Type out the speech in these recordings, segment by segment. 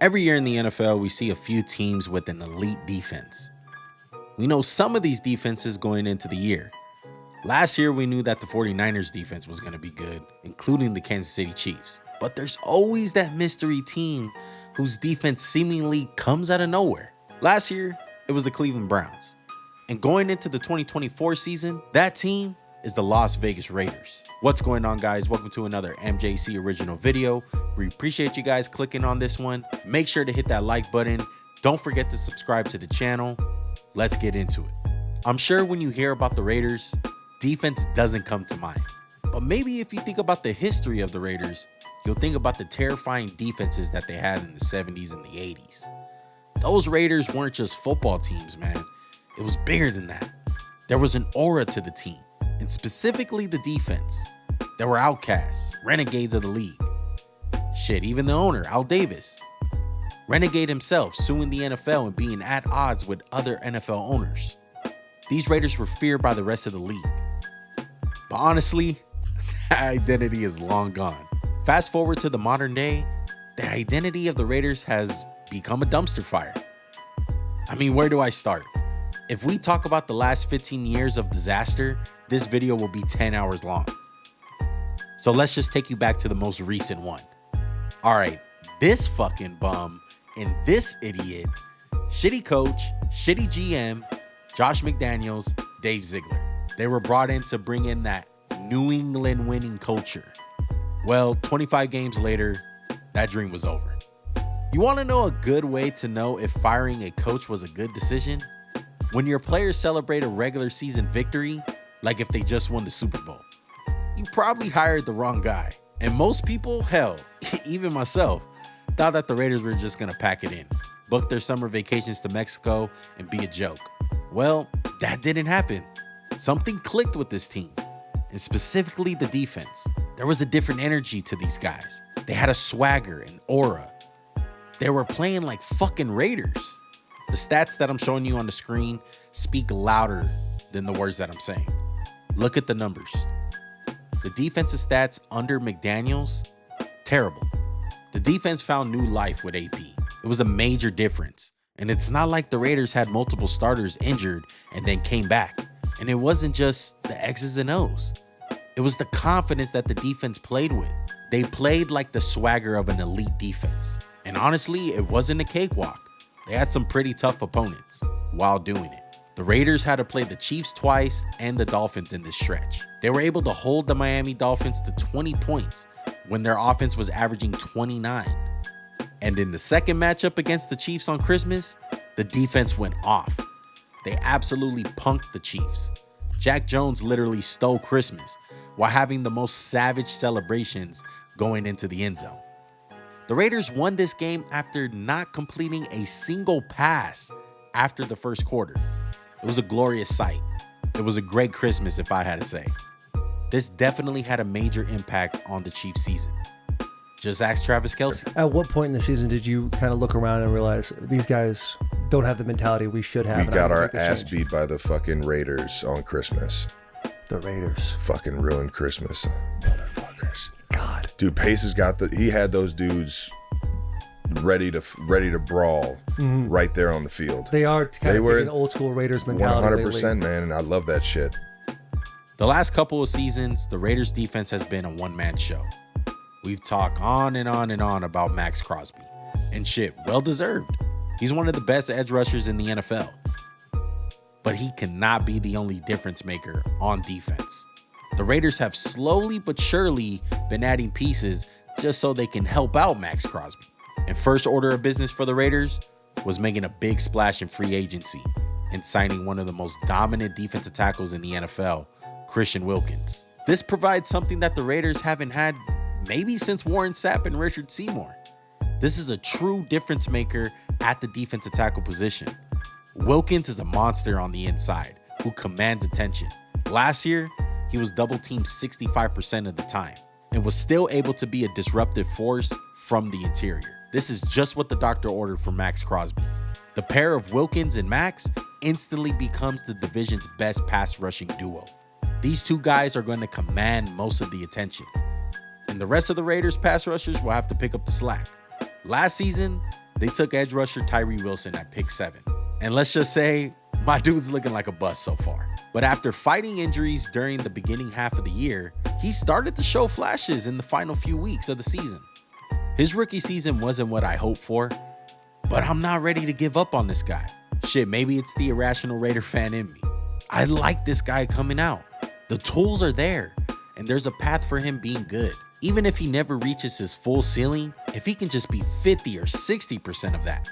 Every year in the NFL, we see a few teams with an elite defense. We know some of these defenses going into the year. Last year, we knew that the 49ers defense was going to be good, including the Kansas City Chiefs. But there's always that mystery team whose defense seemingly comes out of nowhere. Last year, it was the Cleveland Browns. And going into the 2024 season, that team is the Las Vegas Raiders. What's going on, guys? Welcome to another MJC original video. We appreciate you guys clicking on this one. Make sure to hit that like button. Don't forget to subscribe to the channel. Let's get into it. I'm sure when you hear about the Raiders, defense doesn't come to mind. But maybe if you think about the history of the Raiders, you'll think about the terrifying defenses that they had in the 70s and the 80s. Those Raiders weren't just football teams, man. It was bigger than that. There was an aura to the team, and specifically the defense. There were outcasts, renegades of the league. Shit, even the owner, Al Davis. Renegade himself, suing the NFL and being at odds with other NFL owners. These Raiders were feared by the rest of the league. But honestly, that identity is long gone. Fast forward to the modern day, the identity of the Raiders has become a dumpster fire. I mean, where do I start? If we talk about the last 15 years of disaster, this video will be 10 hours long. So let's just take you back to the most recent one. All right, this fucking bum and this idiot, shitty coach, shitty GM, Josh McDaniels, Dave Ziegler. They were brought in to bring in that New England winning culture. Well, 25 games later, that dream was over. You want to know a good way to know if firing a coach was a good decision? When your players celebrate a regular season victory, like if they just won the Super Bowl, you probably hired the wrong guy. And most people, hell, even myself, thought that the Raiders were just going to pack it in, book their summer vacations to Mexico, and be a joke. Well, that didn't happen. Something clicked with this team, and specifically the defense. There was a different energy to these guys. They had a swagger and aura. They were playing like fucking Raiders. The stats that I'm showing you on the screen speak louder than the words that I'm saying. Look at the numbers. The defensive stats under McDaniels, terrible. The defense found new life with AP. It was a major difference. And it's not like the Raiders had multiple starters injured and then came back. And it wasn't just the X's and O's. It was the confidence that the defense played with. They played like the swagger of an elite defense. And honestly, it wasn't a cakewalk. They had some pretty tough opponents while doing it. The Raiders had to play the Chiefs twice and the Dolphins in this stretch. They were able to hold the Miami Dolphins to 20 points when their offense was averaging 29. And in the second matchup against the Chiefs on Christmas, the defense went off. They absolutely punked the Chiefs. Jack Jones literally stole Christmas while having the most savage celebrations going into the end zone. The Raiders won this game after not completing a single pass after the first quarter. It was a glorious sight. It was a great Christmas, if I had to say. This definitely had a major impact on the Chiefs season. Just ask Travis Kelce. At what point in the season did you kind of look around and realize these guys don't have the mentality we should have? We got our ass beat by the fucking Raiders on Christmas. The Raiders. Fucking ruined Christmas. Motherfuckers. God. Dude, Pace has got he had those dudes ready to brawl right there on the field. They are kind of taking old school Raiders mentality. 100%, man, and I love that shit. The last couple of seasons, the Raiders defense has been a one-man show. We've talked on and on and on about Max Crosby. And shit, well deserved. He's one of the best edge rushers in the NFL. But he cannot be the only difference maker on defense. The Raiders have slowly but surely been adding pieces just so they can help out Max Crosby. And first order of business for the Raiders was making a big splash in free agency and signing one of the most dominant defensive tackles in the NFL, Christian Wilkins. This provides something that the Raiders haven't had maybe since Warren Sapp and Richard Seymour. This is a true difference maker at the defensive tackle position. Wilkins is a monster on the inside who commands attention. Last year, he was double teamed 65% of the time and was still able to be a disruptive force from the interior. This is just what the doctor ordered for Max Crosby. The pair of Wilkins and Max instantly becomes the division's best pass rushing duo. These two guys are going to command most of the attention, and the rest of the Raiders pass rushers will have to pick up the slack. Last season, they took edge rusher Tyree Wilson at pick 7. And let's just say, my dude's looking like a bust so far. But after fighting injuries during the beginning half of the year, he started to show flashes in the final few weeks of the season. His rookie season wasn't what I hoped for, but I'm not ready to give up on this guy. Shit, maybe it's the irrational Raider fan in me. I like this guy coming out. The tools are there, and there's a path for him being good. Even if he never reaches his full ceiling, if he can just be 50 or 60% of that,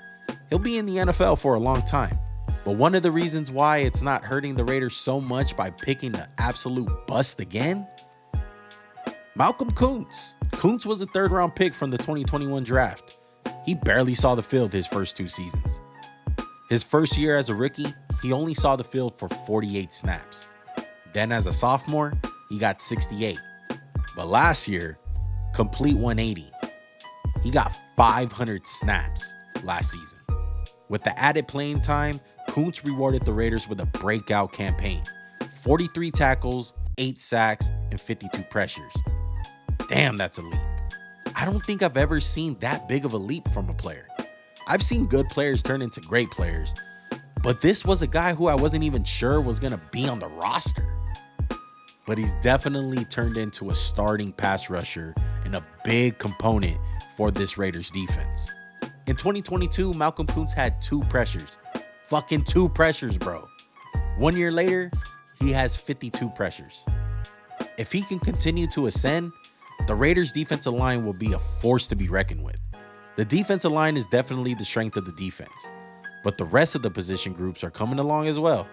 he'll be in the NFL for a long time. But one of the reasons why it's not hurting the Raiders so much by picking an absolute bust again, Malcolm Koonce. Koonce was a 3rd-round pick from the 2021 draft. He barely saw the field his first 2 seasons. His first year as a rookie, he only saw the field for 48 snaps. Then as a sophomore, he got 68. But last year, complete 180. He got 500 snaps last season. With the added playing time, Koonce rewarded the Raiders with a breakout campaign. 43 tackles, 8 sacks, and 52 pressures. Damn, that's a leap. I don't think I've ever seen that big of a leap from a player. I've seen good players turn into great players, but this was a guy who I wasn't even sure was going to be on the roster. But he's definitely turned into a starting pass rusher and a big component for this Raiders defense. In 2022, Malcolm Koonce had 2 pressures. Fucking 2 pressures, bro. 1 year later, he has 52 pressures. If he can continue to ascend, the Raiders' defensive line will be a force to be reckoned with. The defensive line is definitely the strength of the defense, but the rest of the position groups are coming along as well.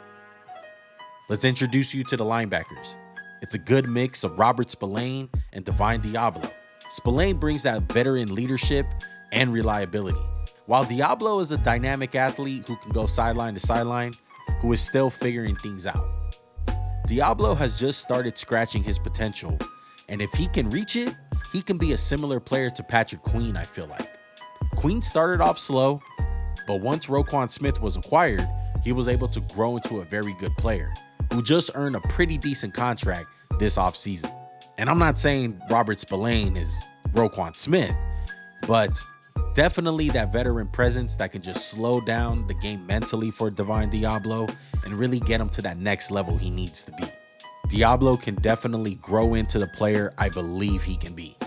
Let's introduce you to the linebackers. It's a good mix of Robert Spillane and Divine Diablo. Spillane brings that veteran leadership and reliability, while Diablo is a dynamic athlete who can go sideline to sideline, who is still figuring things out. Diablo has just started scratching his potential, and if he can reach it, he can be a similar player to Patrick Queen, I feel like. Queen started off slow, but once Roquan Smith was acquired, he was able to grow into a very good player who just earned a pretty decent contract this offseason. And I'm not saying Robert Spillane is Roquan Smith, but definitely that veteran presence that can just slow down the game mentally for Divine Diablo and really get him to that next level he needs to be. Diablo can definitely grow into the player I believe he can be.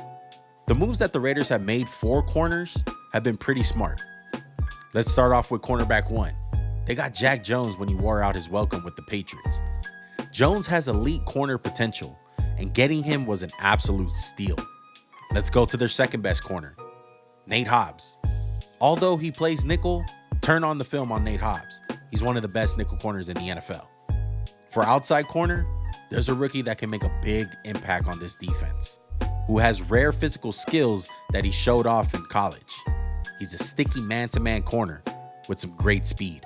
The moves that the Raiders have made for corners have been pretty smart. Let's start off with cornerback 1. They got Jack Jones when he wore out his welcome with the Patriots. Jones has elite corner potential, and getting him was an absolute steal. Let's go to their second best corner, Nate Hobbs. Although he plays nickel, turn on the film on Nate Hobbs. He's one of the best nickel corners in the NFL. For outside corner, there's a rookie that can make a big impact on this defense, who has rare physical skills that he showed off in college. He's a sticky man-to-man corner with some great speed.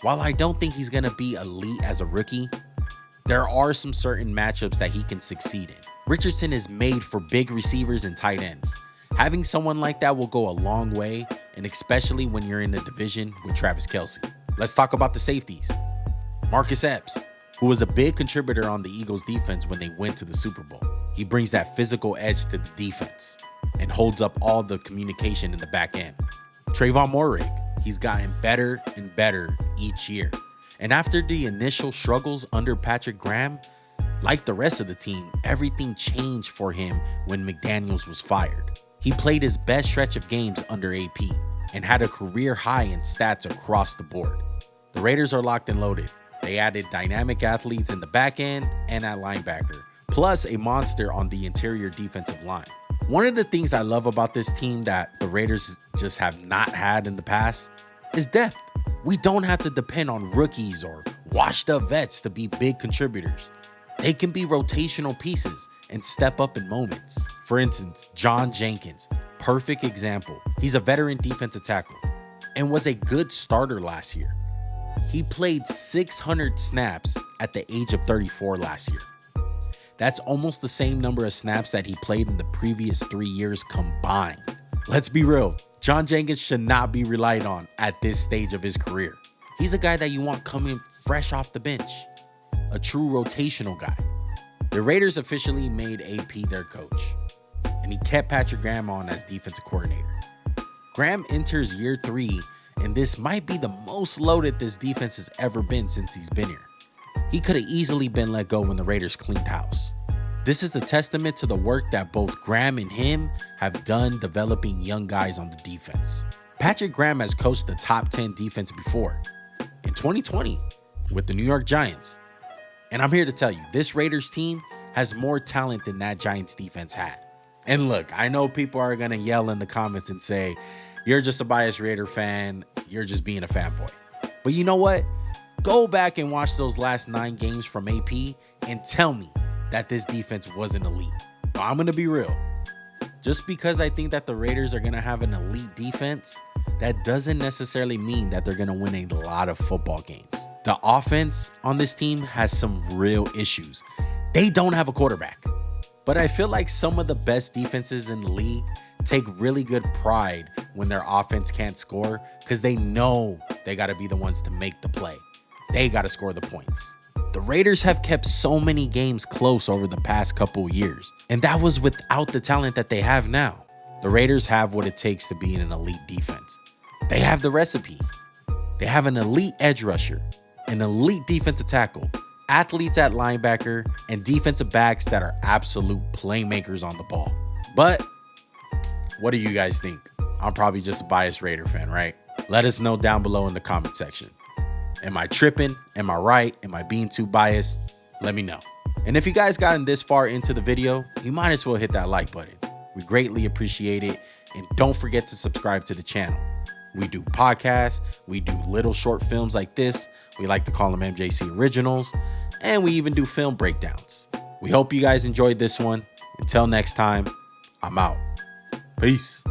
While I don't think he's going to be elite as a rookie, there are some certain matchups that he can succeed in. Richardson is made for big receivers and tight ends. Having someone like that will go a long way, and especially when you're in a division with Travis Kelce. Let's talk about the safeties. Marcus Epps, who was a big contributor on the Eagles defense when they went to the Super Bowl. He brings that physical edge to the defense and holds up all the communication in the back end. Trayvon Moehrig, he's gotten better and better each year. And after the initial struggles under Patrick Graham, like the rest of the team, everything changed for him when McDaniels was fired. He played his best stretch of games under AP and had a career high in stats across the board. The Raiders are locked and loaded. They added dynamic athletes in the back end and at linebacker, plus a monster on the interior defensive line. One of the things I love about this team that the Raiders just have not had in the past is depth. We don't have to depend on rookies or washed up vets to be big contributors. They can be rotational pieces and step up in moments. For instance, John Jenkins, perfect example. He's a veteran defensive tackle and was a good starter last year. He played 600 snaps at the age of 34 last year. That's almost the same number of snaps that he played in the previous 3 years combined. Let's be real, John Jenkins should not be relied on at this stage of his career. He's a guy that you want coming fresh off the bench, a true rotational guy. The Raiders officially made AP their coach, and he kept Patrick Graham on as defensive coordinator. Graham enters year 3, and this might be the most loaded this defense has ever been since he's been here. He could have easily been let go when the Raiders cleaned house. This is a testament to the work that both Graham and him have done developing young guys on the defense. Patrick Graham has coached the top 10 defense before, in 2020 with the New York Giants. And I'm here to tell you, this Raiders team has more talent than that Giants defense had. And look, I know people are going to yell in the comments and say, you're just a biased Raider fan, you're just being a fanboy. But you know what? Go back and watch those last 9 games from AP and tell me that this defense wasn't elite. I'm going to be real. Just because I think that the Raiders are going to have an elite defense, that doesn't necessarily mean that they're going to win a lot of football games. The offense on this team has some real issues. They don't have a quarterback. But I feel like some of the best defenses in the league take really good pride when their offense can't score because they know they got to be the ones to make the play. They got to score the points. The Raiders have kept so many games close over the past couple years, and that was without the talent that they have now. The Raiders have what it takes to be in an elite defense. They have the recipe. They have an elite edge rusher, an elite defensive tackle, athletes at linebacker, and defensive backs that are absolute playmakers on the ball. But what do you guys think? I'm probably just a biased Raider fan, right? Let us know down below in the comment section. Am I tripping? Am I right? Am I being too biased? Let me know. And if you guys gotten this far into the video, you might as well hit that like button. We greatly appreciate it. And don't forget to subscribe to the channel. We do podcasts. We do little short films like this. We like to call them MJC Originals. And we even do film breakdowns. We hope you guys enjoyed this one. Until next time, I'm out. Peace.